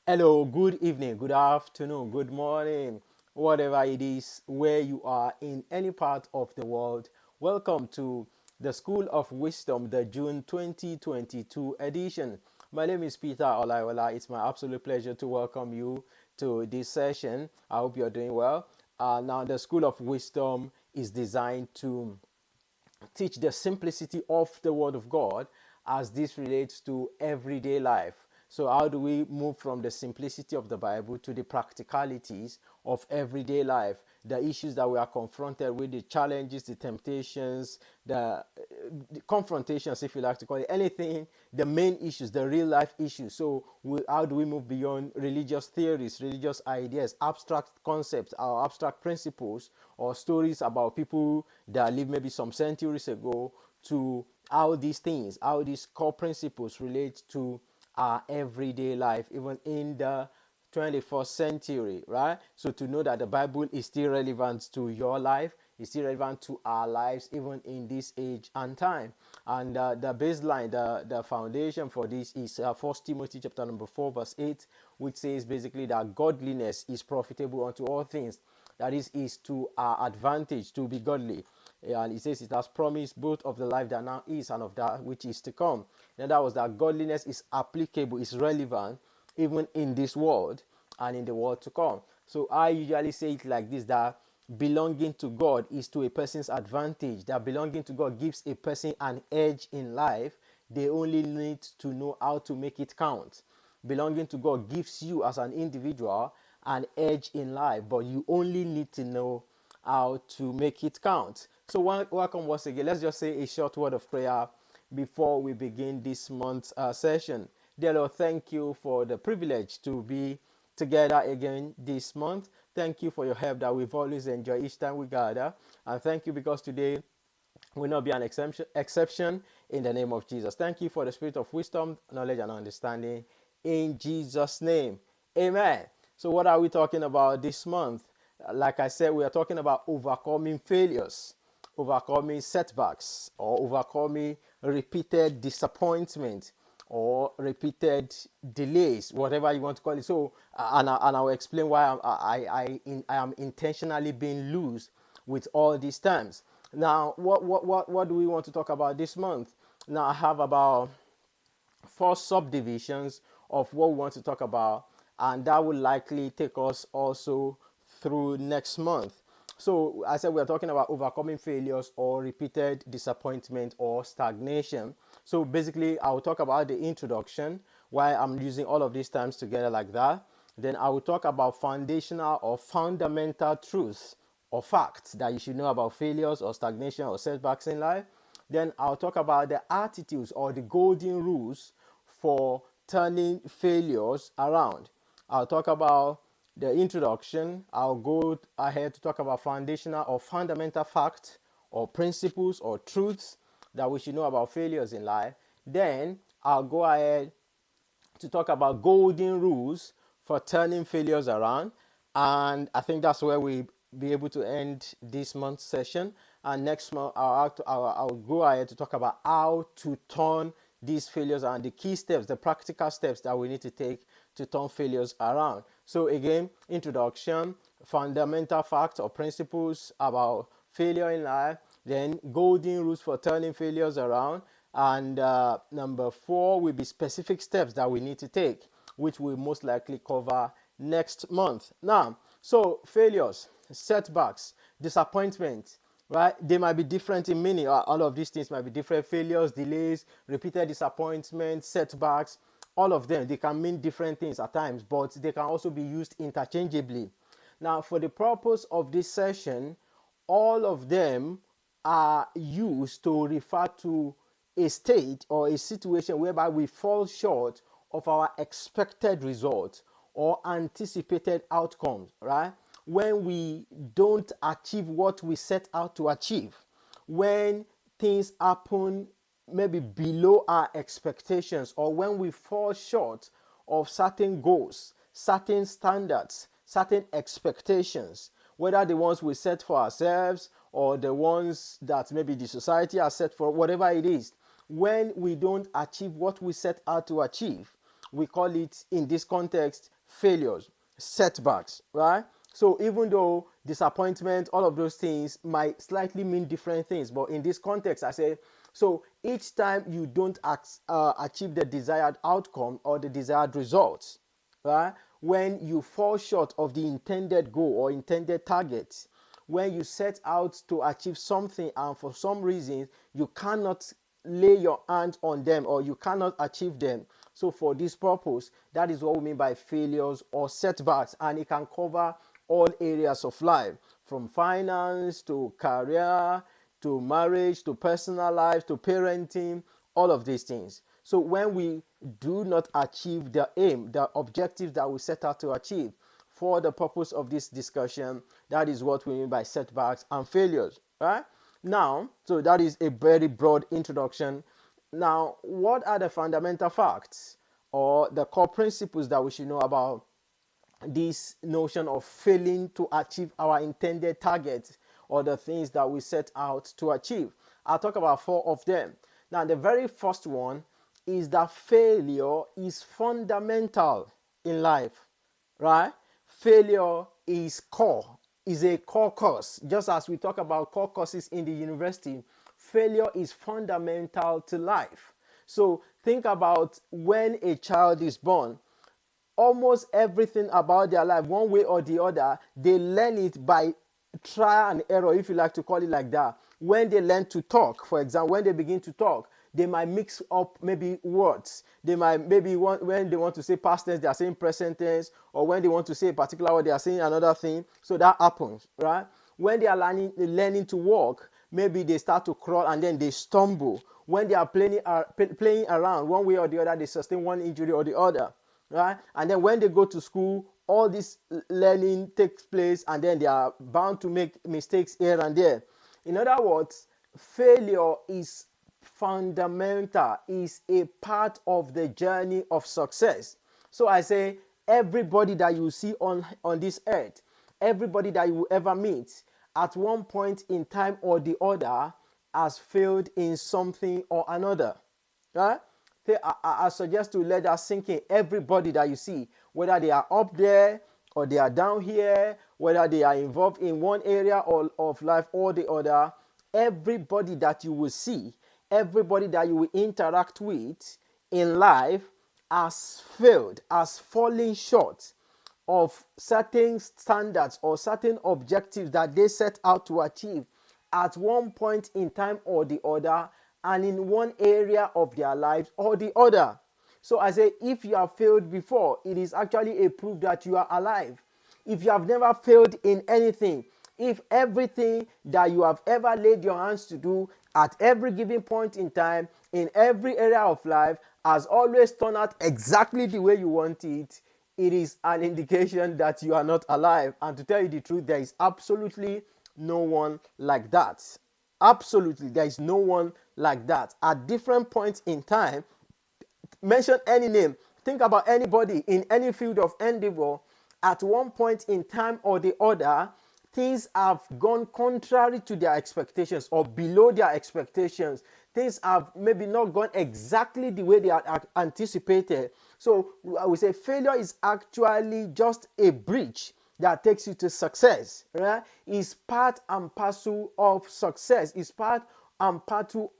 Hello, good evening, good afternoon, good morning, whatever it is, where you are in any part of the world. Welcome to the School of Wisdom, the June 2022 edition. My name is Peter Olaiwola. It's my absolute pleasure to welcome you to this session. I hope you're doing well. Now, the School of Wisdom is designed to teach the simplicity of the Word of God as this relates to everyday life. So, how do we move from the simplicity of the Bible to the practicalities of everyday life? The issues that we are confronted with, the challenges, the temptations, the confrontations, if you like to call it, anything, the main issues, the real life issues. So, how do we move beyond religious theories, religious ideas, abstract concepts, or abstract principles, or stories about people that lived maybe some centuries ago to how these things, how these core principles relate to our everyday life, even in the 21st century, right? So to know that the Bible is still relevant to your life, is still relevant to our lives, even in this age and time. And the baseline, the foundation for this is 1 Timothy chapter number 4, verse 8, which says basically that godliness is profitable unto all things. That is to our advantage to be godly. And it says it has promised both of the life that now is and of that which is to come. And that was that godliness is applicable, is relevant even in this world and in the world to come. So I usually say it like this, that belonging to God is to a person's advantage, that belonging to God gives a person an edge in life. They only need to know how to make it count. Belonging to God gives you as an individual an edge in life, but you only need to know how to make it count. So, welcome once again. Let's just say a short word of prayer before we begin this month's session. Dear Lord, thank you for the privilege to be together again this month. Thank you for your help that we've always enjoyed each time we gather. And thank you because today will not be an exception in the name of Jesus. Thank you for the spirit of wisdom, knowledge, and understanding in Jesus' name. Amen. So, what are we talking about this month? Like I said, we are talking about overcoming failures, overcoming setbacks, or overcoming repeated disappointment or repeated delays, whatever you want to call it. So, and I'll explain why I am intentionally being loose with all these terms. Now, what do we want to talk about this month? Now, I have about four subdivisions of what we want to talk about, and that will likely take us also through next month. So, I said we are talking about overcoming failures or repeated disappointment or stagnation. So, basically, I will talk about the introduction, why I'm using all of these terms together like that. Then, I will talk about foundational or fundamental truths or facts that you should know about failures or stagnation or setbacks in life. Then I'll talk about the attitudes or the golden rules for turning failures around. I'll talk about the introduction. I'll go ahead to talk about foundational or fundamental facts or principles or truths that we should know about failures in life. Then I'll go ahead to talk about golden rules for turning failures around. And I think that's where we be able to end this month's session. And next month, I'll go ahead to talk about how to turn these failures and the key steps, the practical steps that we need to take to turn failures around. So again, introduction, fundamental facts or principles about failure in life, then golden rules for turning failures around, and number four will be specific steps that we need to take, which we'll most likely cover next month. Now, so failures, setbacks, disappointment, right? They might be different in meaning. All of these things might be different. Failures, delays, repeated disappointments, setbacks, all of them, they can mean different things at times, but they can also be used interchangeably. Now, for the purpose of this session, all of them are used to refer to a state or a situation whereby we fall short of our expected results or anticipated outcomes, right? When we don't achieve what we set out to achieve, when things happen maybe below our expectations, or when we fall short of certain goals, certain standards, certain expectations, whether the ones we set for ourselves or the ones that maybe the society has set for, whatever it is, when we don't achieve what we set out to achieve, we call it in this context failures, setbacks, right? So even though disappointment, all of those things might slightly mean different things, but in this context, I say, so each time you don't achieve the desired outcome or the desired results, right? When you fall short of the intended goal or intended target, when you set out to achieve something and for some reason you cannot lay your hands on them or you cannot achieve them. So for this purpose, that is what we mean by failures or setbacks, and it can cover all areas of life, from finance to career to marriage to personal life to parenting, all of these things. So when we do not achieve the aim, the objectives that we set out to achieve, for the purpose of this discussion, that is what we mean by setbacks and failures, right? Now, so that is a very broad introduction. Now, what are the fundamental facts or the core principles that we should know about this notion of failing to achieve our intended target or the things that we set out to achieve? I'll talk about 4 of them. Now, the very first one is that failure is fundamental in life, right? Failure is core, is a core course. Just as we talk about core courses in the university, failure is fundamental to life. So think about when a child is born, almost everything about their life, one way or the other, they learn it by trial and error, if you like to call it like that. When they learn to talk, for example, when they begin to talk, they might mix up maybe words. They might maybe when they want to say past tense, they are saying present tense, or when they want to say a particular word, they are saying another thing. So that happens, right? When they are learning to walk, maybe they start to crawl and then they stumble. When they are playing around, one way or the other, they sustain one injury or the other, right? And then when they go to school, all this learning takes place, and then they are bound to make mistakes here and there. In other words, failure is fundamental, is a part of the journey of success. So I say, everybody that you see on this earth, everybody that you will ever meet, at one point in time or the other, has failed in something or another, right? I suggest to let that sink in. Everybody that you see, whether they are up there or they are down here, whether they are involved in one area of life or the other, everybody that you will see, everybody that you will interact with in life has failed, has fallen short of certain standards or certain objectives that they set out to achieve at one point in time or the other, and in one area of their lives or the other. So I say, if you have failed before, it is actually a proof that you are alive. If you have never failed in anything, if everything that you have ever laid your hands to do at every given point in time, in every area of life, has always turned out exactly the way you want it, it is an indication that you are not alive. And to tell you the truth, there is absolutely no one like that. Absolutely, there is no one like that. At different points in time, mention any name, think about anybody in any field of endeavor, at one point in time or the other, things have gone contrary to their expectations or below their expectations. Things have maybe not gone exactly the way they had anticipated. So I would say failure is actually just a bridge that takes you to success, right? It's part and parcel of success. It's part and parcel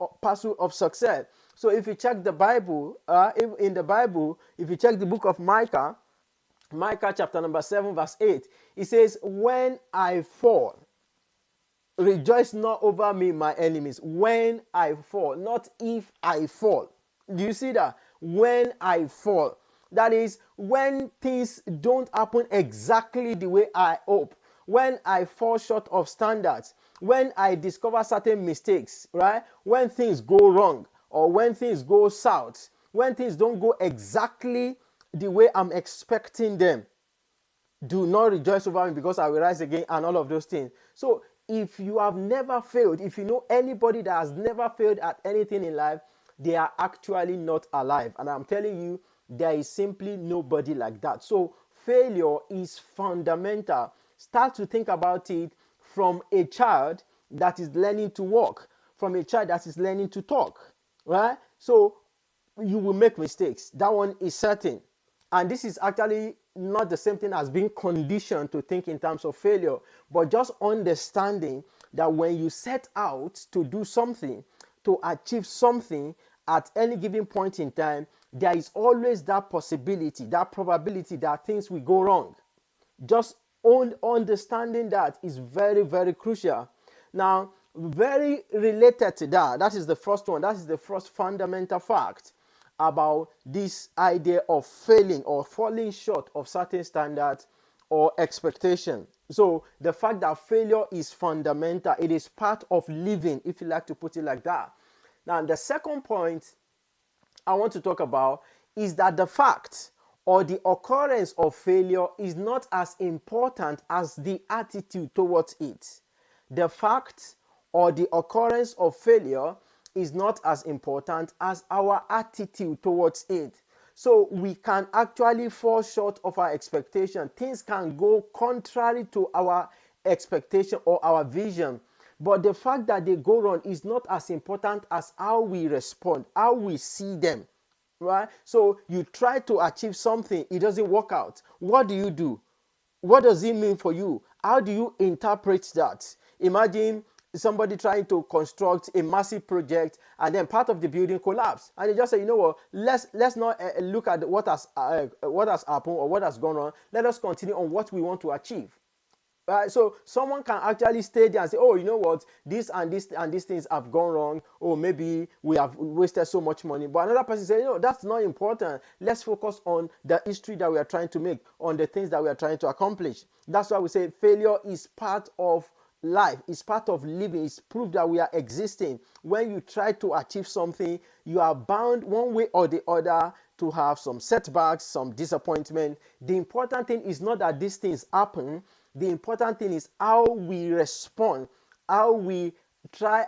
of success. So if you check the Bible, if you check the book of Micah, Micah chapter number 7 verse 8, it says, when I fall, rejoice not over me, my enemies. When I fall, not if I fall. Do you see that? When I fall. That is, when things don't happen exactly the way I hope, when I fall short of standards, when I discover certain mistakes, right? When things go wrong or when things go south, when things don't go exactly the way I'm expecting them, do not rejoice over me because I will rise again and all of those things. So if you have never failed, if you know anybody that has never failed at anything in life, they are actually not alive. And I'm telling you, there is simply nobody like that. So failure is fundamental. Start to think about it from a child that is learning to walk, from a child that is learning to talk, right? So you will make mistakes. That one is certain. And this is actually not the same thing as being conditioned to think in terms of failure, but just understanding that when you set out to do something, to achieve something at any given point in time, there is always that possibility, that probability that things will go wrong. Just understanding that is very, very crucial. Now, very related to that, that is the first one, that is the first fundamental fact about this idea of failing or falling short of certain standards or expectation. So the fact that failure is fundamental, it is part of living, if you like to put it like that. Now, the second point I want to talk about is that the fact or the occurrence of failure is not as important as the attitude towards it. The fact or the occurrence of failure is not as important as our attitude towards it. So we can actually fall short of our expectation. Things can go contrary to our expectation or our vision. But the fact that they go wrong is not as important as how we respond, how we see them. Right? So you try to achieve something, it doesn't work out. What do you do? What does it mean for you? How do you interpret that? Imagine somebody trying to construct a massive project and then part of the building collapse, and they just say, you know what, let's not look at what has happened or what has gone on. Let us continue on what we want to achieve. Right, so someone can actually stay there and say, oh, you know what, this and this and these things have gone wrong, or maybe we have wasted so much money. But another person says, no, that's not important. Let's focus on the history that we are trying to make, on the things that we are trying to accomplish. That's why we say failure is part of life, it's part of living, it's proof that we are existing. When you try to achieve something, you are bound one way or the other to have some setbacks, some disappointment. The important thing is not that these things happen. The important thing is how we respond, how we try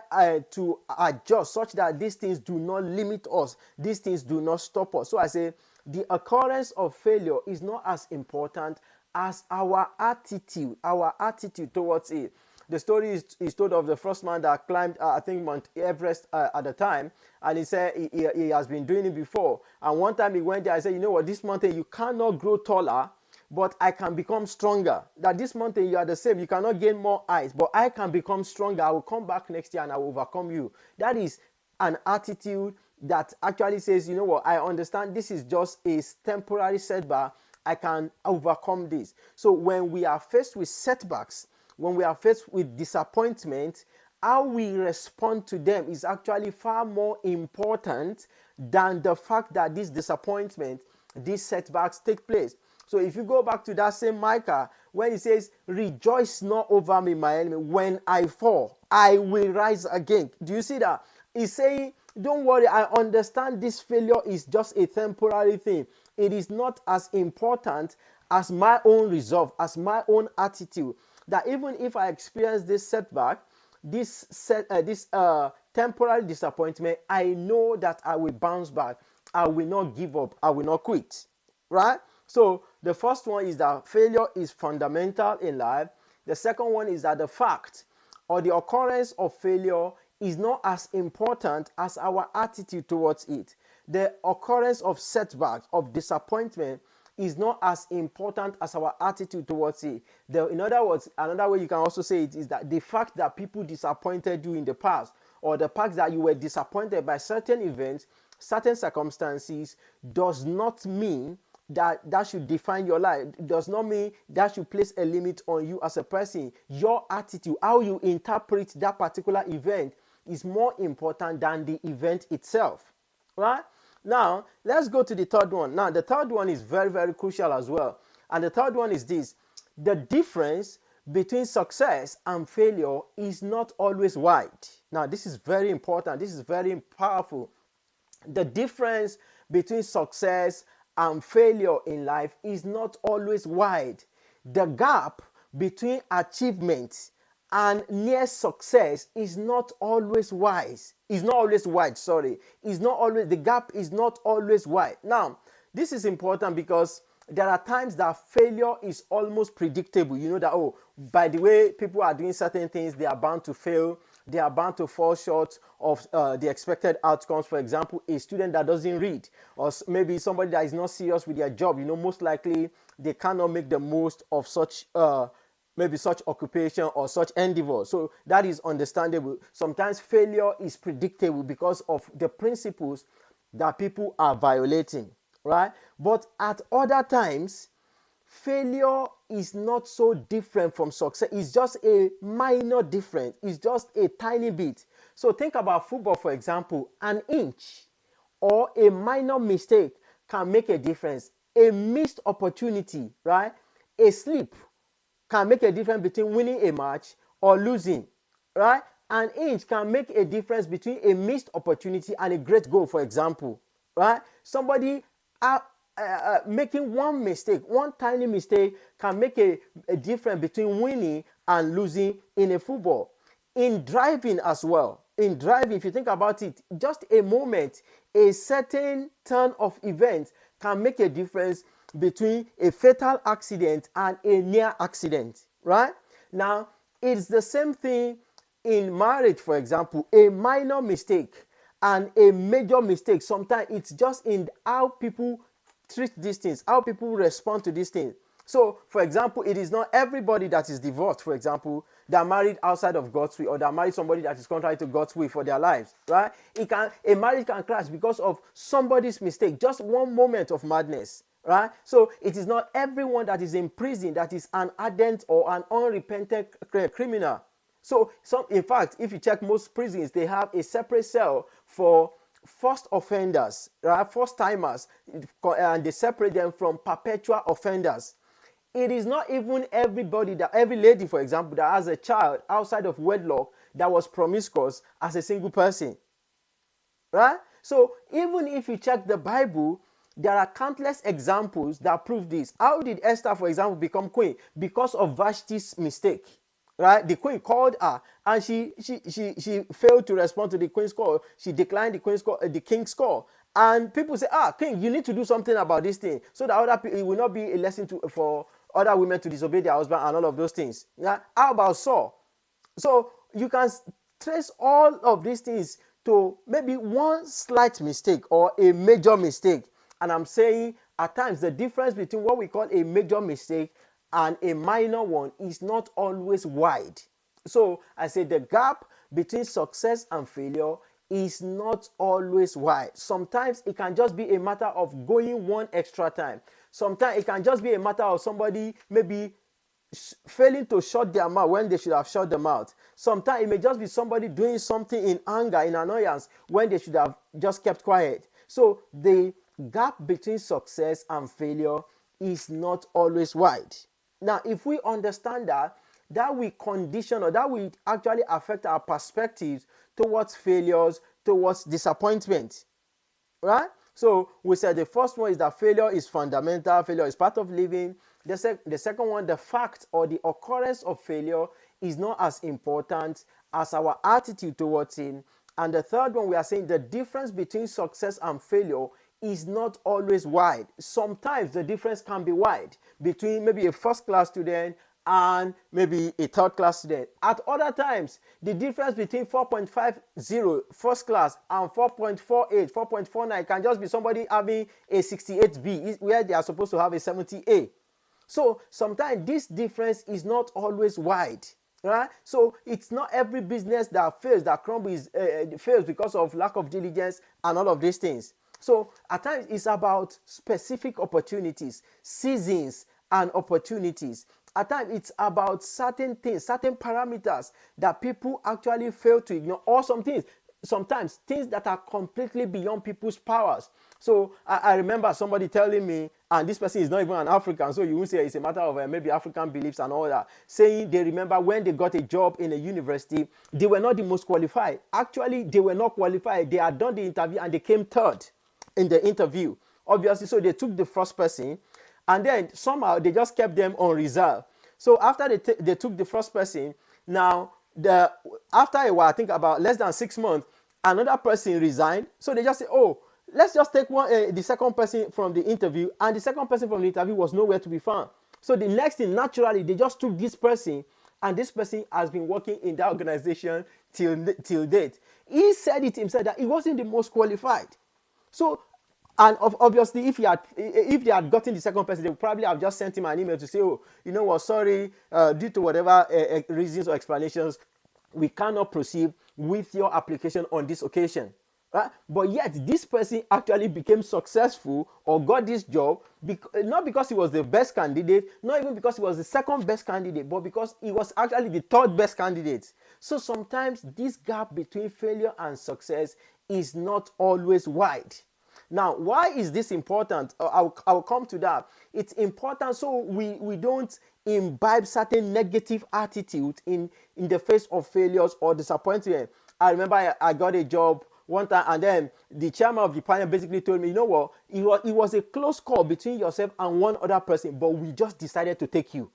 to adjust such that these things do not limit us, these things do not stop us. So I say the occurrence of failure is not as important as our attitude towards it. The story is told of the first man that climbed, I think, Mount Everest at the time, and he said he has been doing it before. And one time he went there, I said, you know what, this mountain, you cannot grow taller, but I can become stronger. That this mountain, you are the same, you cannot gain more height, but I can become stronger. I will come back next year and I will overcome you. That is an attitude that actually says, you know what, I understand this is just a temporary setback. I can overcome this. So when we are faced with setbacks, when we are faced with disappointment, how we respond to them is actually far more important than the fact that this disappointment, these setbacks take place. So if you go back to that same Micah, when he says, rejoice not over me, my enemy. When I fall, I will rise again. Do you see that? He's saying, don't worry, I understand this failure is just a temporary thing. It is not as important as my own resolve, as my own attitude. That even if I experience this setback, this temporary disappointment, I know that I will bounce back. I will not give up. I will not quit. Right? So the first one is that failure is fundamental in life. The second one is that the fact or the occurrence of failure is not as important as our attitude towards it. The occurrence of setbacks, of disappointment, is not as important as our attitude towards it. In other words, another way you can also say it is that the fact that people disappointed you in the past, or the fact that you were disappointed by certain events, certain circumstances, does not mean that should define your life. It does not mean that should place a limit on you as a person. Your attitude, how you interpret that particular event, is more important than the event itself. Right? Now, let's go to the third one. Now, the third one is very, very crucial as well. And the third one is this. The difference between success and failure is not always wide. Now, this is very important. This is very powerful. The difference between success and failure in life is not always wide. The gap between achievement and near success is not always wide. It's not always wide, sorry. It's not always, the gap is not always wide. Now, this is important because there are times that failure is almost predictable. You know that, oh, by the way people are doing certain things, they are bound to fail. they are bound to fall short of the expected outcomes. For example, a student that doesn't read, or maybe somebody that is not serious with their job, most likely they cannot make the most of such maybe such occupation or such endeavor. So that is understandable. Sometimes failure is predictable because of the principles that people are violating, right? But at other times, failure is not so different from success. It's just a minor difference. It's just a tiny bit. So think about football, for example. An inch or a minor mistake can make a difference. A missed opportunity, right? A slip can make a difference between winning a match or losing, right? An inch can make a difference between a missed opportunity and a great goal, for example, right? Somebody making one mistake, one tiny mistake, can make a difference between winning and losing in a football. In driving as well, in driving, if you think about it, just a moment, a certain turn of events can make a difference between a fatal accident and a near accident, right? Now, it's the same thing in marriage, for example. A minor mistake and a major mistake, sometimes it's just in how people treat these things, how people respond to these things. So, for example, it is not everybody that is divorced, for example, that married outside of God's will, or that married somebody that is contrary to God's will for their lives, right? A marriage can crash because of somebody's mistake, just one moment of madness, right? So it is not everyone that is in prison that is an ardent or an unrepentant criminal. So in fact, if you check most prisons, they have a separate cell for first offenders, right? First timers, and they separate them from perpetual offenders. It is not even everybody, that every lady, for example, that has a child outside of wedlock that was promiscuous as a single person, right? So even if you check the Bible, there are countless examples that prove this. How did Esther, for example, become queen? Because of Vashti's mistake, right? The queen called her, and she failed to respond to the queen's call. She declined the queen's call, the king's call. And people say, king, you need to do something about this thing, so that other people, it will not be a lesson for other women to disobey their husband and all of those things. Yeah? How about Saul? So you can trace all of these things to maybe one slight mistake or a major mistake. And I'm saying at times the difference between what we call a major mistake and a minor one is not always wide. So I say the gap between success and failure is not always wide. Sometimes it can just be a matter of going one extra time. Sometimes it can just be a matter of somebody maybe failing to shut their mouth when they should have shut their mouth. Sometimes it may just be somebody doing something in anger, in annoyance, when they should have just kept quiet. So the gap between success and failure is not always wide. Now, if we understand that, that will condition, or that will actually affect our perspectives towards failures, towards disappointment, right? So we said the first one is that failure is fundamental, failure is part of living. The second one, the fact or the occurrence of failure is not as important as our attitude towards it. And the third one, we are saying the difference between success and failure is not always wide. Sometimes the difference can be wide between maybe a first-class student and maybe a third-class student. At other times, the difference between 4.50 first class and 4.48, 4.49 can just be somebody having a 68B where they are supposed to have a 70A. So sometimes this difference is not always wide, right? So it's not every business that fails, that crumbles, fails because of lack of diligence and all of these things. So at times it's about specific opportunities, seasons and opportunities. At times it's about certain things, certain parameters that people actually fail to ignore, or some things, sometimes things that are completely beyond people's powers. So I remember somebody telling me, and this person is not even an African, so you won't say it's a matter of maybe African beliefs and all that, saying they remember when they got a job in a university, they were not the most qualified. Actually, they were not qualified. They had done the interview and they came third in the interview. Obviously, so they took the first person, and then somehow they just kept them on reserve. So after they took the first person, now after a while, I think about less than 6 months, another person resigned. So they just say, oh, let's just take the second person from the interview, and the second person from the interview was nowhere to be found. So the next thing, naturally, they just took this person, and this person has been working in that organization till date. He said it himself that he wasn't the most qualified. So, and obviously, if they had gotten the second person, they would probably have just sent him an email to say, oh, you know what, sorry, due to whatever reasons or explanations, we cannot proceed with your application on this occasion. Right? But yet, this person actually became successful or got this job, not because he was the best candidate, not even because he was the second best candidate, but because he was actually the third best candidate. So sometimes this gap between failure and success is not always wide. Now, why is this important? I'll come to that. It's important so we don't imbibe certain negative attitude in the face of failures or disappointment. I remember I got a job one time, and then the chairman of the panel basically told me, you know what, it was a close call between yourself and one other person, but we just decided to take you.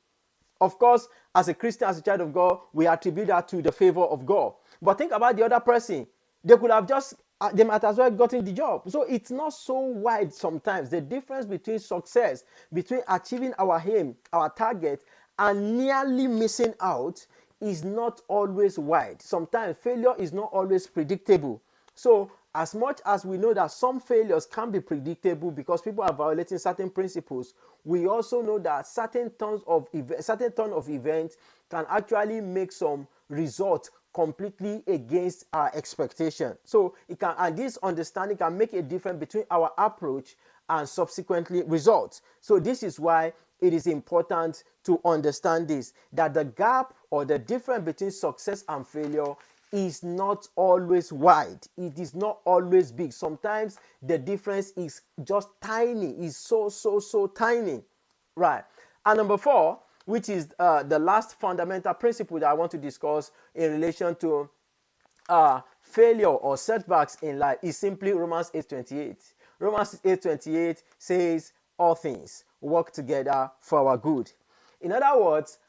Of course, as a Christian, as a child of God, we attribute that to the favor of God. But think about the other person. They could have just, they might as well gotten the job. So it's not so wide sometimes. The difference between success, between achieving our aim, our target, and nearly missing out is not always wide. Sometimes failure is not always predictable. So as much as we know that some failures can be predictable because people are violating certain principles, we also know that certain turn of events can actually make some results completely against our expectation. So it can, and this understanding can make a difference between our approach and subsequently results. So this is why it is important to understand this, that the gap or the difference between success and failure is not always wide. It is not always big. Sometimes the difference is just tiny. It's so tiny. Right. And number 4, which is the last fundamental principle that I want to discuss in relation to failure or setbacks in life, is simply Romans 8:28. Romans 8:28 says all things work together for our good. In other words,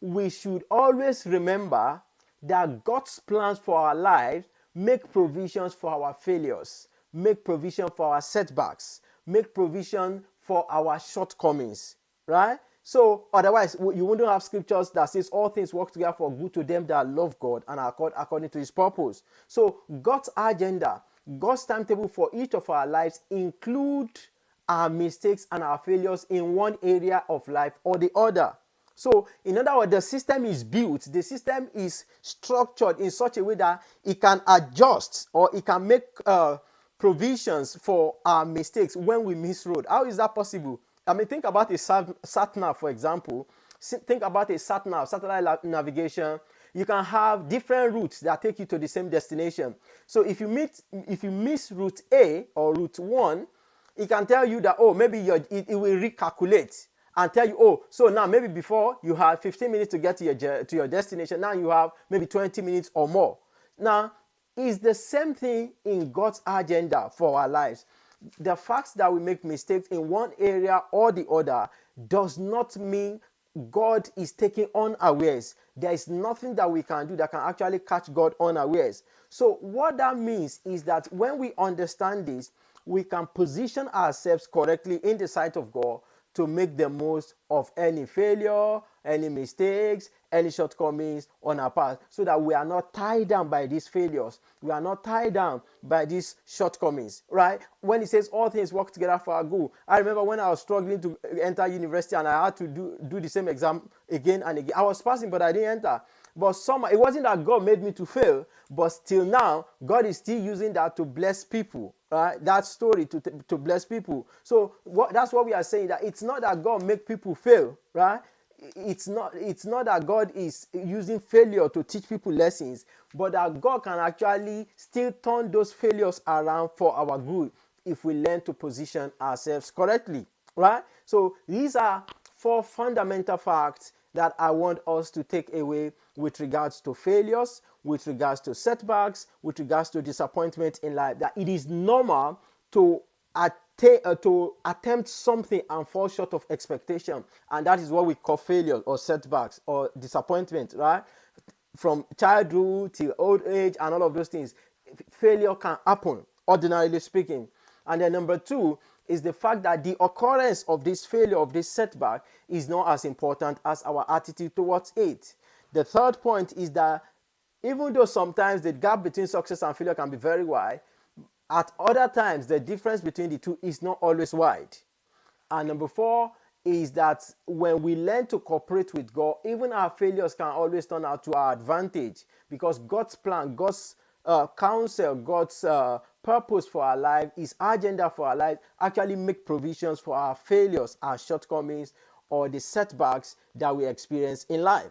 we should always remember that God's plans for our lives make provisions for our failures, make provision for our setbacks, make provision for our shortcomings, right? So otherwise, you wouldn't have scriptures that says all things work together for good to them that love God and are called according to his purpose. So God's agenda, God's timetable for each of our lives include our mistakes and our failures in one area of life or the other. So, in other words, the system is built, the system is structured in such a way that it can adjust or it can make provisions for our mistakes when we miss road. How is that possible? I mean, think about a sat-nav, for example. Think about a sat-nav, satellite navigation. You can have different routes that take you to the same destination. So, if you miss route A or route 1, it can tell you that, oh, maybe it will recalculate and tell you, oh, so now maybe before you had 15 minutes to get to your destination, now you have maybe 20 minutes or more. Now, it's the same thing in God's agenda for our lives. The fact that we make mistakes in one area or the other does not mean God is taking unawares. There is nothing that we can do that can actually catch God unawares. So what that means is that when we understand this, we can position ourselves correctly in the sight of God to make the most of any failure, any mistakes, any shortcomings on our path, so that we are not tied down by these failures. We are not tied down by these shortcomings, right? When it says all things work together for our good. I remember when I was struggling to enter university and I had to do the same exam again and again. I was passing, but I didn't enter. But somehow, it wasn't that God made me to fail, but still now, God is still using that to bless people. Right? That story to bless people. So that's what we are saying, that it's not that God make people fail, right? It's not that God is using failure to teach people lessons, but that God can actually still turn those failures around for our good if we learn to position ourselves correctly, right? So these are 4 fundamental facts that I want us to take away with regards to failures, with regards to setbacks, with regards to disappointment in life. That it is normal to attempt something and fall short of expectation, and that is what we call failure or setbacks or disappointment, right? From childhood till old age and all of those things, failure can happen, ordinarily speaking. And then number 2 is the fact that the occurrence of this failure, of this setback, is not as important as our attitude towards it. The third point is that Even though sometimes the gap between success and failure can be very wide, at other times the difference between the two is not always wide. And number four is that when we learn to cooperate with God, even our failures can always turn out to our advantage, because God's plan, God's counsel, God's purpose for our life, His agenda for our life actually make provisions for our failures, our shortcomings, or the setbacks that we experience in life.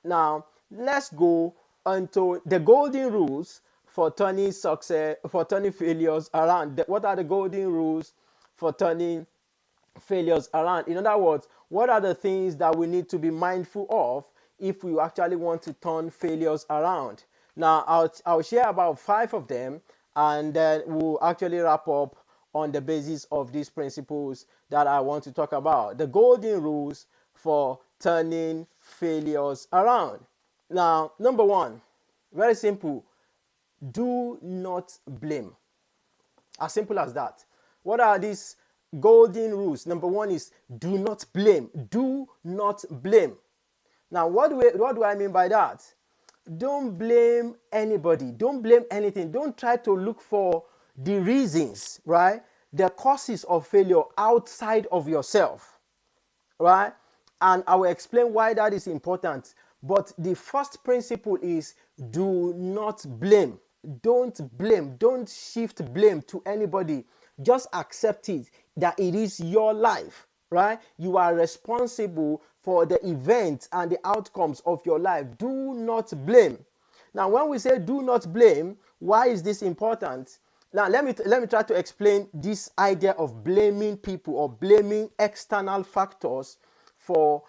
Now, let's go into the golden rules for turning success, for turning failures around. What are the golden rules for turning failures around? In other words, what are the things that we need to be mindful of if we actually want to turn failures around? Now, I'll share about 5 of them, and then we'll actually wrap up on the basis of these principles that I want to talk about. The golden rules for turning failures around. Now, number 1, very simple: do not blame. As simple as that. What are these golden rules? Number 1 is do not blame. Do not blame. Now, what do I mean by that? Don't blame anybody. Don't blame anything. Don't try to look for the reasons, right? The causes of failure outside of yourself, right? And I will explain why that is important. But the first principle is do not blame. Don't blame. Don't shift blame to anybody. Just accept it, that it is your life, right? You are responsible for the events and the outcomes of your life. Do not blame. Now, when we say do not blame, why is this important? Now, let me try to explain this idea of blaming people or blaming external factors for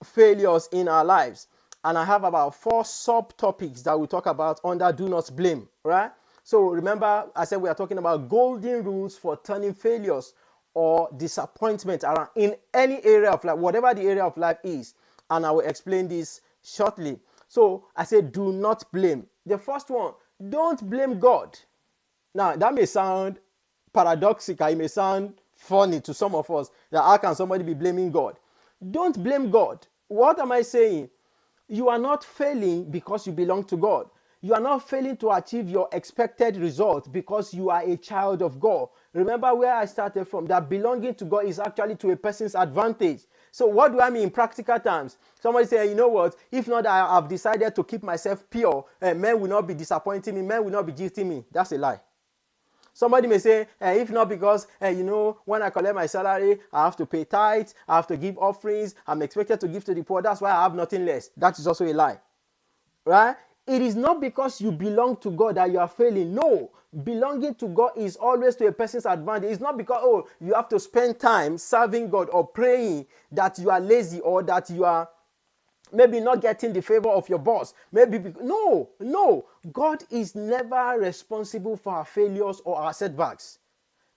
failures in our lives. And I have about 4 subtopics that we talk about under do not blame, right? So remember, I said we are talking about golden rules for turning failures or disappointment around in any area of life, whatever the area of life is. And I will explain this shortly. So I said do not blame. The first one, don't blame God. Now, that may sound paradoxical. It may sound funny to some of us, that how can somebody be blaming God? Don't blame God. What am I saying? You are not failing because you belong to God. You are not failing to achieve your expected result because you are a child of God. Remember where I started from, that belonging to God is actually to a person's advantage. So what do I mean in practical terms? Somebody say, you know what, if not I have decided to keep myself pure, men will not be disappointing me, men will not be cheating me. That's a lie. Somebody may say, if not because, when I collect my salary, I have to pay tithes, I have to give offerings, I'm expected to give to the poor, that's why I have nothing less. That is also a lie, right? It is not because you belong to God that you are failing. No, belonging to God is always to a person's advantage. It's not because, you have to spend time serving God or praying that you are lazy or that you are maybe not getting the favor of your boss. No. God is never responsible for our failures or our setbacks.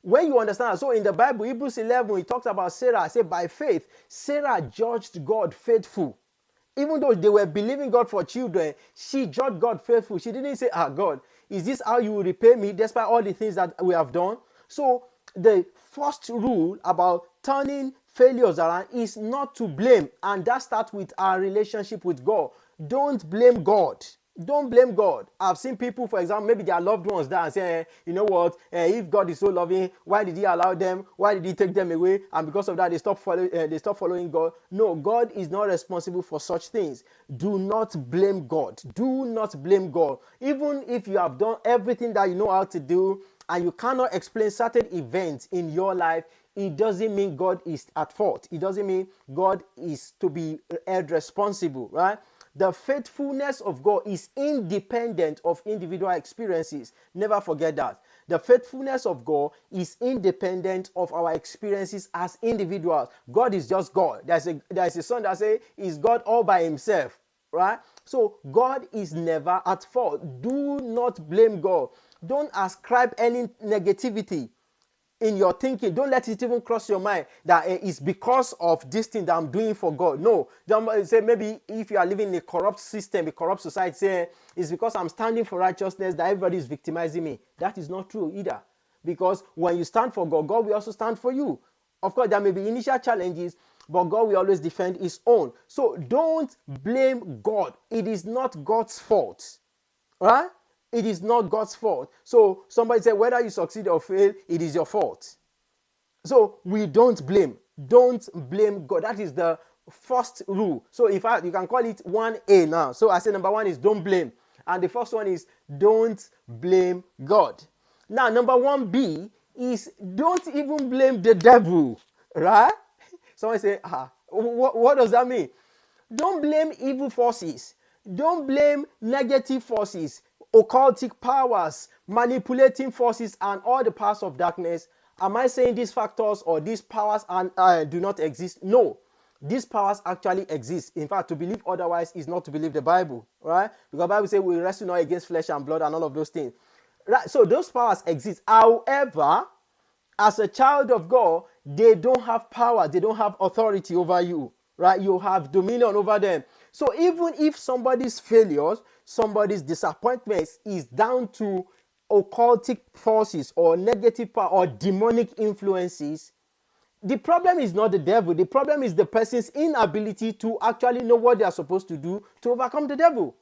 When you understand, so in the Bible, Hebrews 11, it talks about Sarah. Say by faith, Sarah judged God faithful. Even though they were believing God for children, she judged God faithful. She didn't say, God, is this how you will repay me despite all the things that we have done? So the first rule about turning failures around is not to blame. And that starts with our relationship with God. Don't blame God. Don't blame God. I've seen people, for example, maybe their loved ones die and say, you know what, if God is so loving, why did He allow them? Why did He take them away? And because of that, they stop following God. No, God is not responsible for such things. Do not blame God. Do not blame God. Even if you have done everything that you know how to do and you cannot explain certain events in your life, it doesn't mean God is at fault. It doesn't mean God is to be held responsible, right? The faithfulness of God is independent of individual experiences. Never forget that. The faithfulness of God is independent of our experiences as individuals. God is just God. There's a song that says, is God all by Himself, right? So God is never at fault. Do not blame God. Don't ascribe any negativity in your thinking. Don't let it even cross your mind that it's because of this thing that I'm doing for God. No. Don't say maybe if you are living in a corrupt system, a corrupt society, say it's because I'm standing for righteousness that everybody is victimizing me. That is not true either. Because when you stand for God, God will also stand for you. Of course, there may be initial challenges, but God will always defend His own. So don't blame God. It is not God's fault. Right? It is not God's fault. So somebody said, whether you succeed or fail, it is your fault. So we don't blame. Don't blame God. That is the first rule. So if you can call it 1A now. So I say number one is don't blame. And the first one is don't blame God. Now, number 1B is don't even blame the devil. Right? Someone say, what does that mean? Don't blame evil forces. Don't blame negative forces, occultic powers, manipulating forces, and all the powers of darkness. Am I saying these factors or these powers do not exist? No. These powers actually exist. In fact, to believe otherwise is not to believe the Bible, right? Because the Bible says we wrestle not against flesh and blood and all of those things. Right? So those powers exist. However, as a child of God, they don't have power, they don't have authority over you, right? You have dominion over them. So even if somebody's failures, somebody's disappointments is down to occultic forces or negative power or demonic influences, the problem is not the devil. The problem is the person's inability to actually know what they are supposed to do to overcome the devil.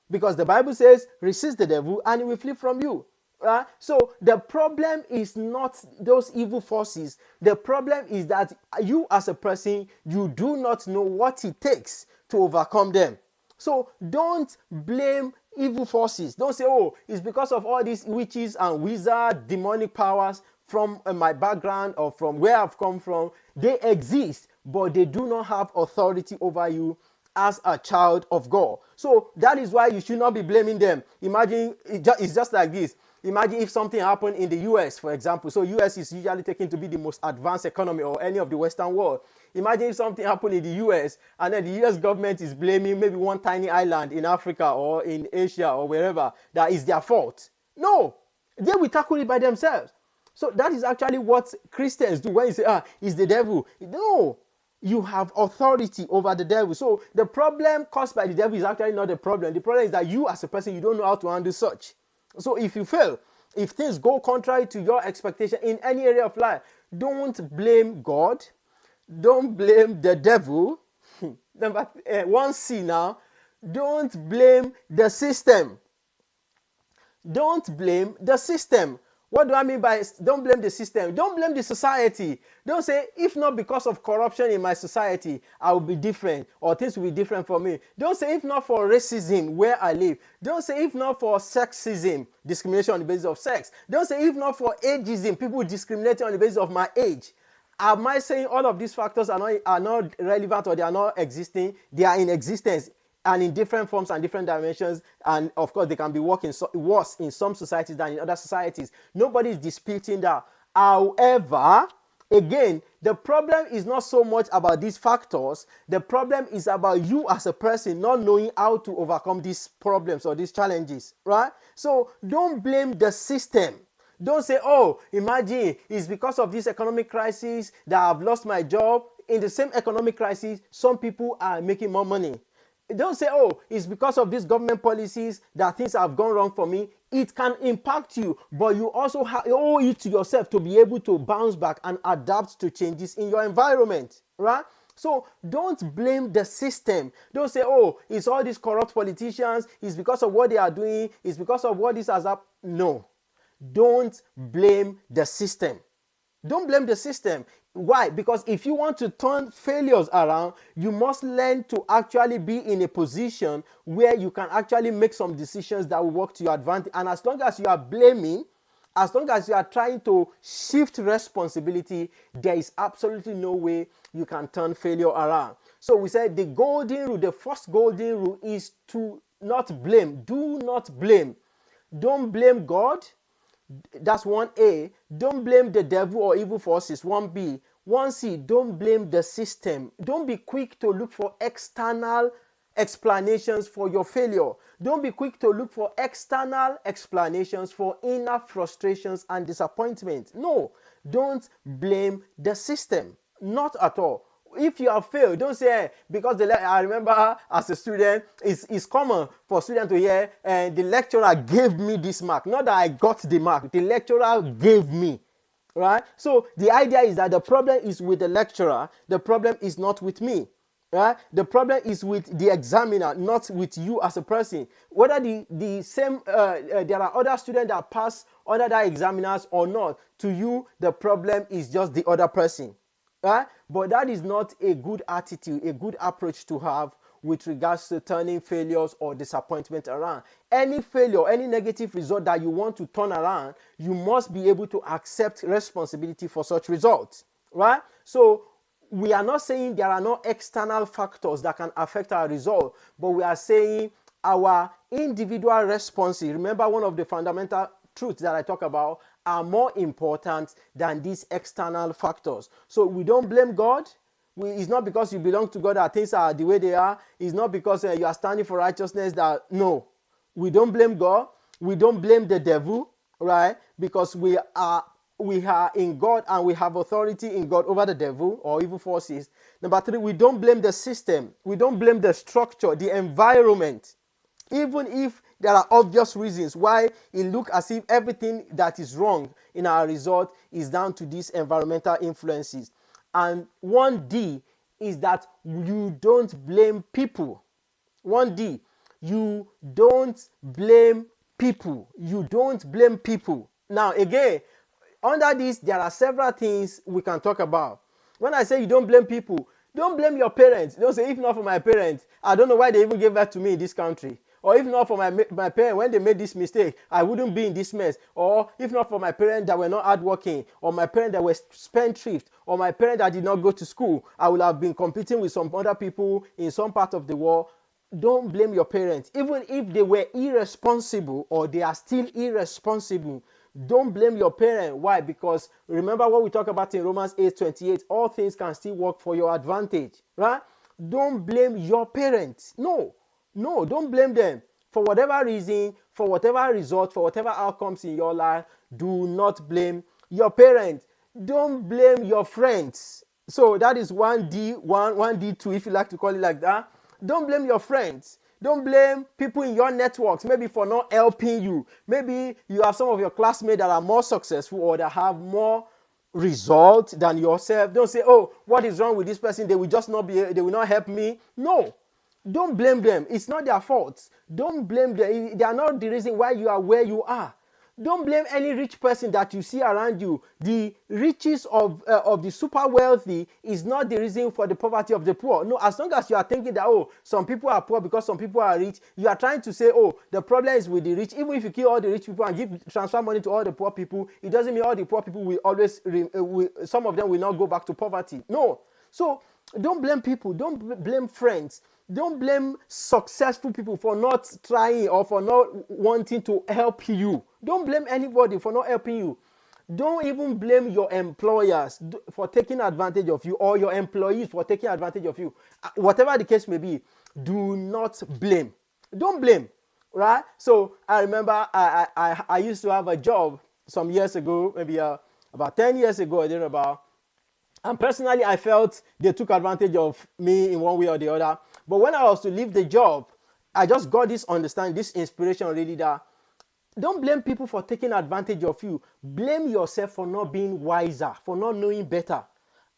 Because the Bible says, resist the devil and he will flee from you. Right? So the problem is not those evil forces. The problem is that you as a person, you do not know what it takes to overcome them. So don't blame evil forces. Don't say, oh, it's because of all these witches and wizard demonic powers from my background or from where I've come from. They exist, but they do not have authority over you as a child of God. So that is why you should not be blaming them. Imagine, it's just like this. Imagine if something happened in the US, for example. So US is usually taken to be the most advanced economy or any of the Western world. Imagine if something happened in the US and then the US government is blaming maybe one tiny island in Africa or in Asia or wherever that is their fault. No, they will tackle it by themselves. So that is actually what Christians do when you say, it's the devil. No, you have authority over the devil. So the problem caused by the devil is actually not the problem. The problem is that you as a person, you don't know how to handle such. So if you fail, if things go contrary to your expectation in any area of life, don't blame God. Don't blame the devil. Number 1C now, don't blame the system. Don't blame the system. What do I mean by don't blame the system? Don't blame the society. Don't say, if not because of corruption in my society, I will be different or things will be different for me. Don't say, if not for racism where I live. Don't say, if not for sexism, discrimination on the basis of sex. Don't say, if not for ageism, people discriminating on the basis of my age. Am I saying all of these factors are not relevant or they are not existing? They are in existence and in different forms and different dimensions, and of course they can be worse in some societies than in other societies. Nobody is disputing that. However, again, the problem is not so much about these factors. The problem is about you as a person not knowing how to overcome these problems or these challenges, right? So don't blame the system. Don't say, oh, imagine it's because of this economic crisis that I've lost my job. In the same economic crisis, some people are making more money. Don't say, oh, it's because of these government policies that things have gone wrong for me. It can impact you, but you also owe it to yourself to be able to bounce back and adapt to changes in your environment, right? So don't blame the system. Don't say, oh, it's all these corrupt politicians. It's because of what they are doing. It's because of what this has happened. No, don't blame the system. Don't blame the system. Why? Because if you want to turn failures around, you must learn to actually be in a position where you can actually make some decisions that will work to your advantage. And as long as you are blaming, as long as you are trying to shift responsibility, there is absolutely no way you can turn failure around. So we said the golden rule, the first golden rule is to not blame. Do not blame. Don't blame God. That's 1A. Don't blame the devil or evil forces. 1B. 1C. Don't blame the system. Don't be quick to look for external explanations for your failure. Don't be quick to look for external explanations for inner frustrations and disappointment. No, don't blame the system. Not at all. If you have failed, don't say, because I remember as a student, it's common for students to hear, the lecturer gave me this mark. Not that I got the mark, the lecturer gave me, right? So the idea is that the problem is with the lecturer, the problem is not with me. Right? The problem is with the examiner, not with you as a person. Whether the same there are other students that pass under that examiners or not, to you the problem is just the other person. Right? But that is not a good attitude, a good approach to have with regards to turning failures or disappointment around. Any failure, any negative result that you want to turn around, you must be able to accept responsibility for such results. Right? So we are not saying there are no external factors that can affect our result, but we are saying our individual responses. Remember, one of the fundamental truths that I talk about are more important than these external factors. So we don't blame God. It's not because you belong to God that things are the way they are. It's not because you are standing for righteousness that, no. We don't blame God. We don't blame the devil, right? Because we are in God and we have authority in God over the devil or evil forces. Number three, we don't blame the system. We don't blame the structure, the environment. Even if there are obvious reasons why it looks as if everything that is wrong in our result is down to these environmental influences. And 1D is that you don't blame people. 1D, you don't blame people. You don't blame people. Now, again, under this, there are several things we can talk about. When I say you don't blame people, don't blame your parents. Don't say, if not for my parents, I don't know why they even gave birth to me in this country. Or if not for my parents, when they made this mistake, I wouldn't be in this mess. Or if not for my parents that were not hardworking, or my parents that were spendthrift, or my parents that did not go to school, I would have been competing with some other people in some part of the world. Don't blame your parents. Even if they were irresponsible or they are still irresponsible, don't blame your parent. Why? Because remember what we talk about in Romans 8:28. All things can still work for your advantage. Right? Don't blame your parents. No, don't blame them. For whatever reason, for whatever result, for whatever outcomes in your life, do not blame your parents. Don't blame your friends. So that is 1D2, if you like to call it like that. Don't blame your friends. Don't blame people in your networks, maybe for not helping you. Maybe you have some of your classmates that are more successful or that have more results than yourself. Don't say, oh, what is wrong with this person? They will just not be, they will not help me. No. Don't blame them. It's not their fault. Don't blame them. They are not the reason why you are where you are. Don't blame any rich person that you see around you. The riches of the super wealthy is not the reason for the poverty of the poor. No, as long as you are thinking that, oh, some people are poor because some people are rich, you are trying to say, oh, the problem is with the rich. Even if you kill all the rich people and transfer money to all the poor people, it doesn't mean all the poor people will always, some of them will not go back to poverty. No. So don't blame people. Don't blame friends. Don't blame successful people for not trying or for not wanting to help you. Don't blame anybody for not helping you. Don't even blame your employers for taking advantage of you or your employees for taking advantage of you. Whatever the case may be, do not blame. Don't blame, right? So I remember I used to have a job some years ago, maybe about 10 years ago, I did about. And personally, I felt they took advantage of me in one way or the other. But when I was to leave the job, I just got this understanding, this inspiration really, that don't blame people for taking advantage of you. Blame yourself for not being wiser, for not knowing better.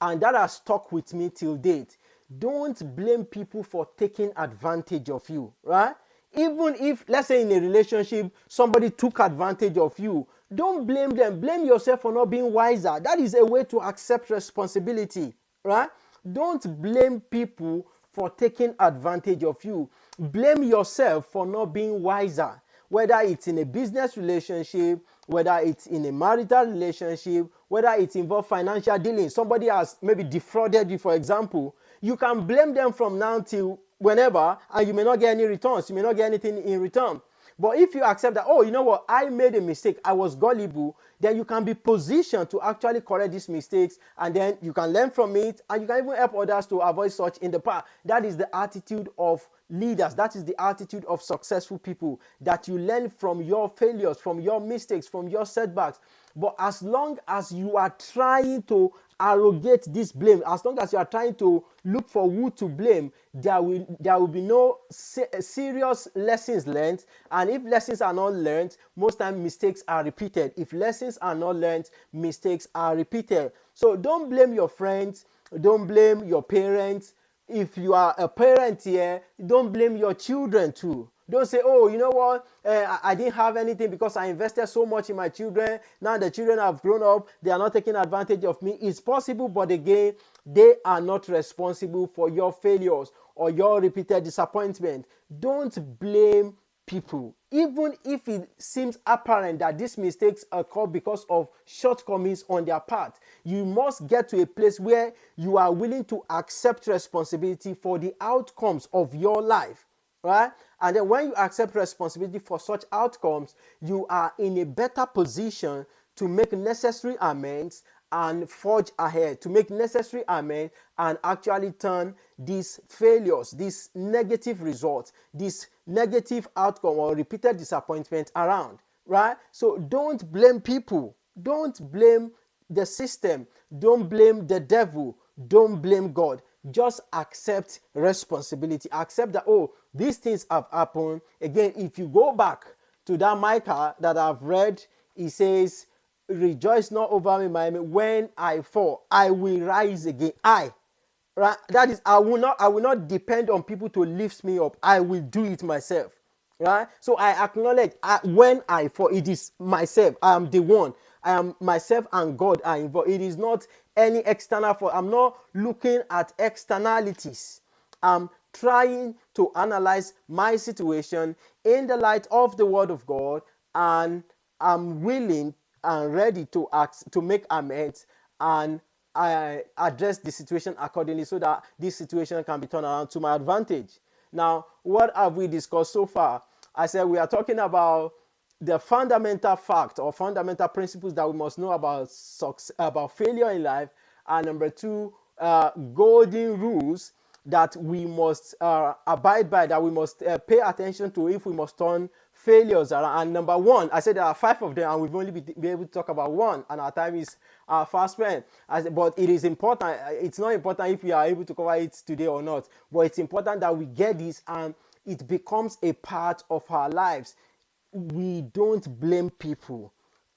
And that has stuck with me till date. Don't blame people for taking advantage of you, right? Even if, let's say in a relationship, somebody took advantage of you, don't blame them. Blame yourself for not being wiser. That is a way to accept responsibility, right? Don't blame people for taking advantage of you. Blame yourself for not being wiser. Whether it's in a business relationship, whether it's in a marital relationship, whether it involves financial dealings, somebody has maybe defrauded you, for example, you can blame them from now till whenever, and you may not get any returns. You may not get anything in return. But if you accept that, oh, you know what, I made a mistake, I was gullible, then you can be positioned to actually correct these mistakes, and then you can learn from it, and you can even help others to avoid such in the past. That is the attitude of leaders. That is the attitude of successful people, that you learn from your failures, from your mistakes, from your setbacks. But as long as you are trying to arrogate this blame, as long as you are trying to look for who to blame, there will be no serious lessons learned. And if lessons are not learned, most times mistakes are repeated. If lessons are not learned, mistakes are repeated. So don't blame your friends, don't blame your parents. if you are a parent here, don't blame your children too. Don't say, oh, you know what, I didn't have anything because I invested so much in my children. Now the children have grown up, they are not taking advantage of me. It's possible, but again, they are not responsible for your failures or your repeated disappointment. Don't blame people, even if it seems apparent that these mistakes occur because of shortcomings on their part. You must get to a place where you are willing to accept responsibility for the outcomes of your life, right? And then when you accept responsibility for such outcomes, you are in a better position to make necessary amends and forge ahead, to make necessary amends and actually turn these failures, these negative results, this negative outcome or repeated disappointment around, right? So don't blame people. Don't blame the system. Don't blame the devil. Don't blame God. Just accept responsibility. Accept that, oh, these things have happened. Again, if you go back to that Micah that I've read, it says, rejoice not over me, my enemy. When I fall, I will rise again. Right? That is, I will not depend on people to lift me up. I will do it myself. Right? So I acknowledge, when I fall, it is myself. I am the one. I am myself and God are involved. It is not any external for. I'm not looking at externalities. I'm trying to analyze my situation in the light of the Word of God, and I'm willing and ready to act, to make amends, and I address the situation accordingly so that this situation can be turned around to my advantage. Now, what have we discussed so far? I said we are talking about the fundamental fact or fundamental principles that we must know about success, about failure in life, and number two, golden rules that we must abide by, that we must pay attention to if we must turn failures around. And number one, I said there are 5 of them, and we've only be able to talk about one, and our time is fast spent. But it is important. It's not important if we are able to cover it today or not, but it's important that we get this and it becomes a part of our lives. We don't blame people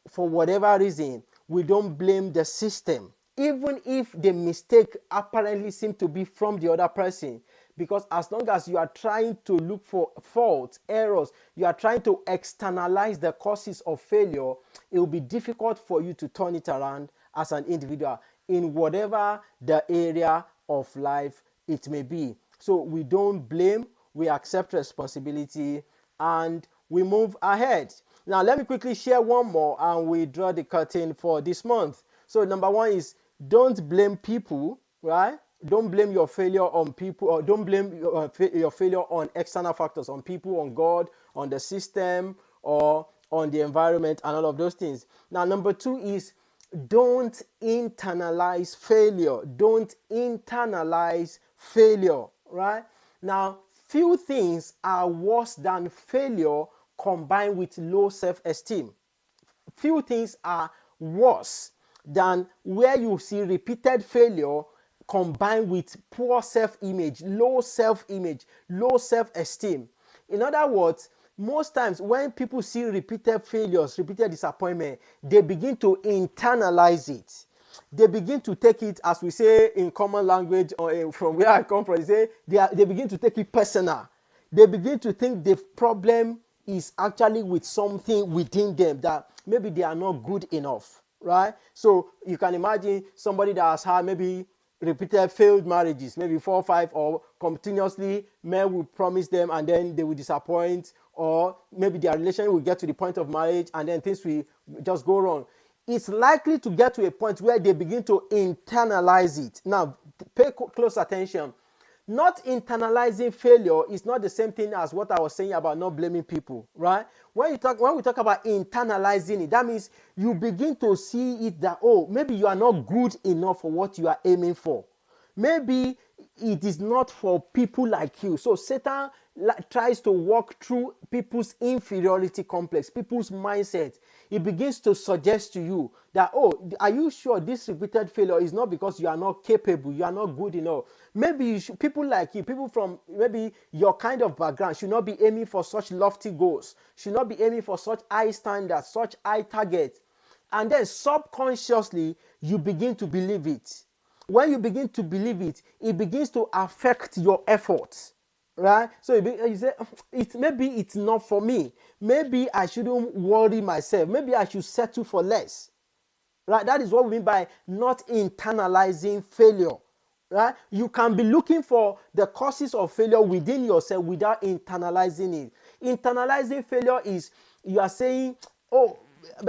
for whatever reason. We don't blame the system, even if the mistake apparently seems to be from the other person, because as long as you are trying to look for faults, errors, you are trying to externalize the causes of failure, it will be difficult for you to turn it around as an individual in whatever the area of life it may be. So we don't blame, we accept responsibility, and we move ahead. Now, let me quickly share one more and we draw the curtain for this month. So, number one is don't blame people, right? Don't blame your failure on people, or don't blame your failure on external factors, on people, on God, on the system, or on the environment, and all of those things. Now, number two is don't internalize failure. Don't internalize failure, right? Now, few things are worse than failure combined with low self-esteem. Few things are worse than where you see repeated failure combined with poor self-image, low self-esteem. In other words, most times when people see repeated failures, repeated disappointment, they begin to internalize it. They begin to take it, as we say in common language, from where I come from, they begin to take it personal. They begin to think the problem is actually with something within them, that maybe they are not good enough, right? So you can imagine somebody that has had maybe repeated failed marriages, maybe 4 or 5, or continuously men will promise them and then they will disappoint, or maybe their relationship will get to the point of marriage and then things will just go wrong. It's likely to get to a point where they begin to internalize it. Now, pay close attention. Not internalizing failure is not the same thing as what I was saying about not blaming people, right? When we talk about internalizing it, that means you begin to see it that, oh, maybe you are not good enough for what you are aiming for. Maybe it is not for people like you. So Satan tries to walk through people's inferiority complex, people's mindset. He begins to suggest to you that, oh, are you sure this repeated failure is not because you are not capable, you are not good enough? Maybe people like you, people from maybe your kind of background, should not be aiming for such lofty goals, should not be aiming for such high standards, such high targets. And then subconsciously, you begin to believe it. when you begin to believe it, it begins to affect your efforts, right? So you say, maybe it's not for me. Maybe I shouldn't worry myself. Maybe I should settle for less. Right? That is what we mean by not internalizing failure. Right? You can be looking for the causes of failure within yourself without internalizing it. Internalizing failure is you are saying, oh,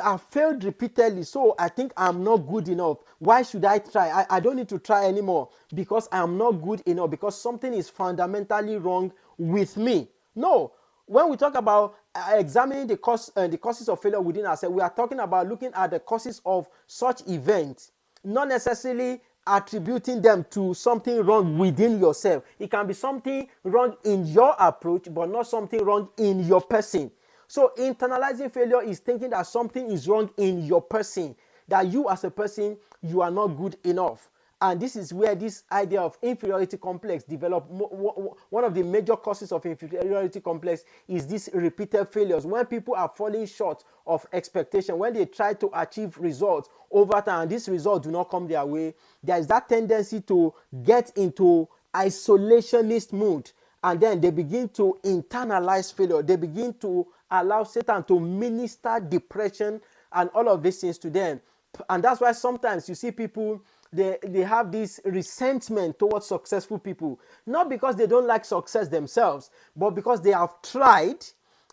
I failed repeatedly, so I think I'm not good enough. Why should I try? I don't need to try anymore because I'm not good enough, because something is fundamentally wrong with me. No, when we talk about examining the causes of failure within ourselves, we are talking about looking at the causes of such events, not necessarily attributing them to something wrong within yourself. It can be something wrong in your approach, but not something wrong in your person. So internalizing failure is thinking that something is wrong in your person, that you as a person, you are not good enough. And this is where this idea of inferiority complex develop. One of the major causes of inferiority complex is these repeated failures. When people are falling short of expectation, when they try to achieve results over time and these results do not come their way, there is that tendency to get into isolationist mood, and then they begin to internalize failure. They begin to allow Satan to minister depression and all of these things to them. And that's why sometimes you see people, they have this resentment towards successful people, not because they don't like success themselves, but because they have tried,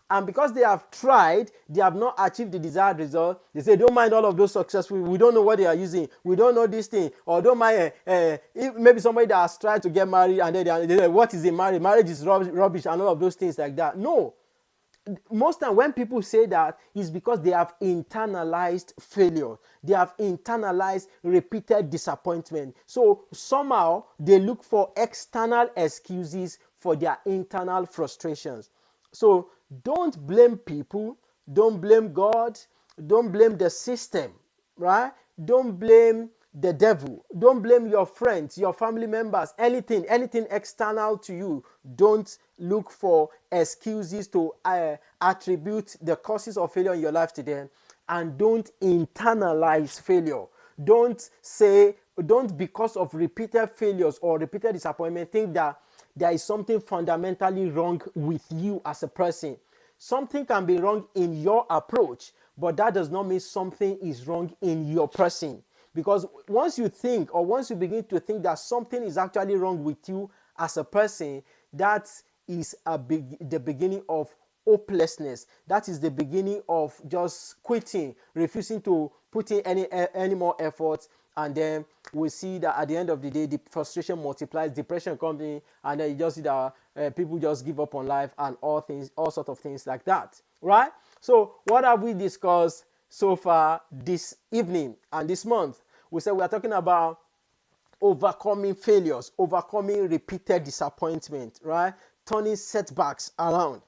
and because they have tried, they have not achieved the desired result. They say, don't mind all of those successful, we don't know what they are using, we don't know this thing, or don't mind if maybe somebody that has tried to get married and then they say, what is a marriage? Marriage is rubbish and all of those things like that. No, most time when people say that is because they have internalized failure, they have internalized repeated disappointment, so somehow they look for external excuses for their internal frustrations. So don't blame people, don't blame God, don't blame the system, right? Don't blame the devil, don't blame your friends, your family members, anything external to you. Don't look for excuses to attribute the causes of failure in your life to them, and don't internalize failure. Don't because of repeated failures or repeated disappointment think that there is something fundamentally wrong with you as a person. Something can be wrong in your approach, but that does not mean something is wrong in your person. Because once you think, or once you begin to think that something is actually wrong with you as a person, that is the beginning of hopelessness. That is the beginning of just quitting, refusing to put in any more effort. And then we see that at the end of the day, the frustration multiplies, depression comes in, and then you just see that people just give up on life and all sorts of things like that, right? So what have we discussed so far this evening and this month? We said we are talking about overcoming failures, overcoming repeated disappointment, right? Turning setbacks around.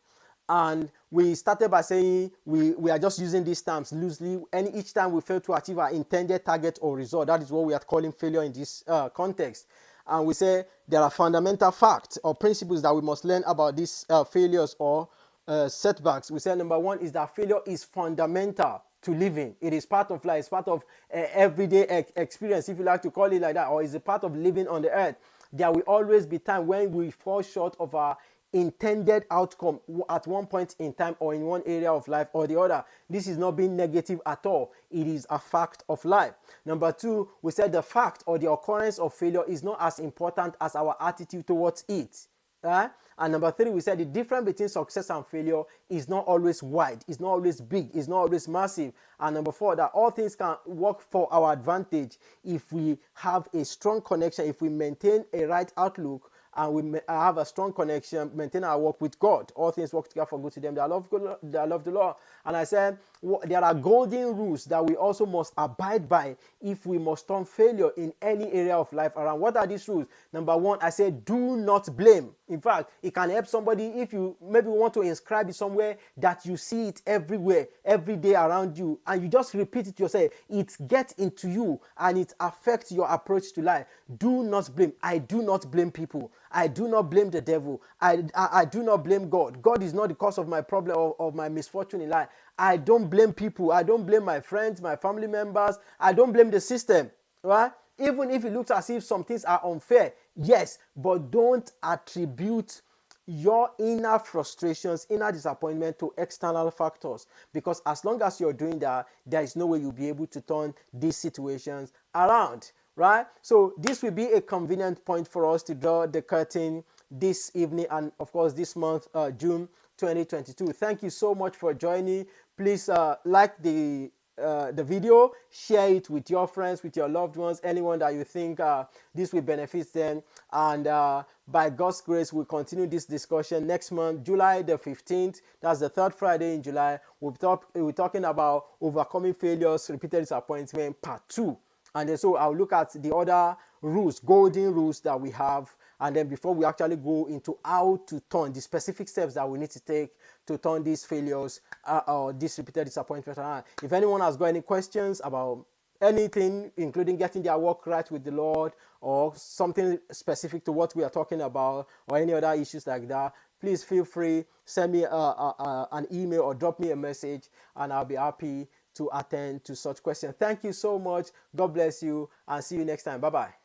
And we started by saying we are just using these terms loosely. And each time we fail to achieve our intended target or result, that is what we are calling failure in this context. And we say there are fundamental facts or principles that we must learn about these failures or setbacks. We say number one is that failure is fundamental to living. It is part of life. It's part of everyday experience, if you like to call it like that, or is a part of living on the earth. There will always be time when we fall short of our intended outcome at one point in time or in one area of life or the other. This is not being negative at all. It is a fact of life. Number two, we said the fact or the occurrence of failure is not as important as our attitude towards it. Right? And number three, we said the difference between success and failure is not always wide, it's not always big, it's not always massive. And number four, that all things can work for our advantage if we have a strong connection, if we maintain a right outlook, and we have a strong connection, maintain our work with God. All things work together for good to them that love God, that love the Lord. And I said there are golden rules that we also must abide by if we must turn failure in any area of life around. What are these rules? Number one, I said do not blame. In fact, it can help somebody if you maybe want to inscribe it somewhere that you see it everywhere, every day around you, and you just repeat it yourself. It gets into you and it affects your approach to life. Do not blame. I do not blame people. I do not blame the devil. I do not blame God. God is not the cause of my problem or of my misfortune in life. I don't blame people. I don't blame my friends, my family members. I don't blame the system. Right? Even if it looks as if some things are unfair, yes, but don't attribute your inner frustrations, inner disappointment to external factors. Because as long as you're doing that, there is no way you'll be able to turn these situations around, right? So this will be a convenient point for us to draw the curtain this evening and of course this month, June 2022. Thank you so much for joining. Please like the video, share it with your friends, with your loved ones, anyone that you think this will benefit them. And by God's grace, we'll continue this discussion next month, July the 15th. That's the third Friday in July. We're talking about overcoming failures, repeated disappointment, part 2. And then so I'll look at the other rules, golden rules that we have. And then before we actually go into how to turn the specific steps that we need to take to turn these failures or this repeated disappointment around. If anyone has got any questions about anything, including getting their work right with the Lord or something specific to what we are talking about or any other issues like that, please feel free, send me an email or drop me a message and I'll be happy to attend to such questions. Thank you so much. God bless you and see you next time. Bye-bye.